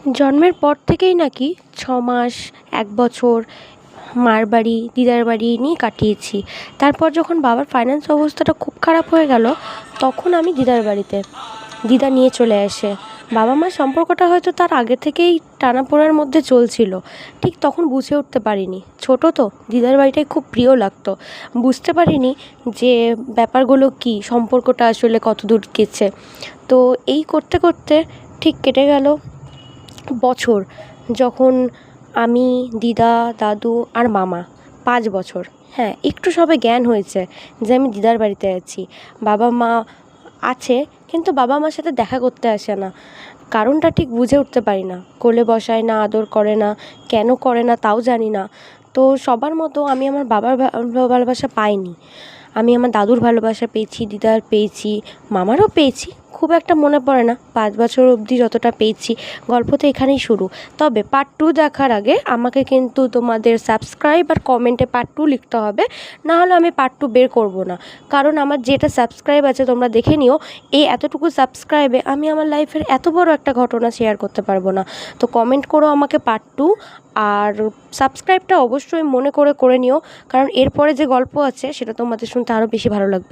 জন্মের পর থেকেই নাকি 6 মাস 1 বছর মার বাড়ি দিদার বাড়ি নিয়ে কাটিয়েছি। তারপর যখন বাবার ফাইন্যান্স অবস্থাটা খুব খারাপ হয়ে গেল, তখন আমি দিদার বাড়িতে, দিদা নিয়ে চলে আসে। বাবা মার সম্পর্কটা হয়তো তার আগে থেকেই টানাপোড়েনের মধ্যে চলছিল, ঠিক তখন বুঝে উঠতে পারিনি। ছোটো তো, দিদার বাড়িটাই খুব প্রিয় লাগতো। বুঝতে পারিনি যে ব্যাপারগুলো কী, সম্পর্কটা আসলে কত দূর গেছে। তো এই করতে করতে ঠিক কেটে গেল বছর, যখন আমি, দিদা, দাদু আর মামা, 5 বছর। হ্যাঁ, একটু সবে জ্ঞান হয়েছে যে আমি দিদার বাড়িতে আছি। বাবা মা আছে, কিন্তু বাবা মার সাথে দেখা করতে আসে না। কারণটা ঠিক বুঝে উঠতে পারি না। কোলে বসায় না, আদর করে না, কেন করে না তাও জানি না। তো সবার মতো আমি আমার বাবার ভালোবাসা পাইনি। আমি আমার দাদুর ভালোবাসা পেয়েছি, দিদার পেয়েছি, মামারও পেয়েছি। খুব একটা মনে পড়ে না, 5 বছর অবধি যতটা পেয়েছি। গল্প তো এখানেই শুরু। তবে পার্ট 2 দেখার আগে আমাকে কিন্তু তোমাদের সাবস্ক্রাইব আর কমেন্টে পার্ট 2 লিখতে হবে, না হলে আমি পার্ট 2 বের করব না। কারণ আমার যেটা সাবস্ক্রাইব আছে তোমরা দেখে নিও, এই এতটুকু সাবস্ক্রাইবে আমি আমার লাইফের এত বড় একটা ঘটনা শেয়ার করতে পারবো না। তো কমেন্ট করো আমাকে পার্ট 2, আর সাবস্ক্রাইবটা অবশ্যই মনে করে করে নিও, কারণ এরপরে যে গল্প আছে সেটা তোমাদের শুনতে আরও বেশি ভালো লাগবে।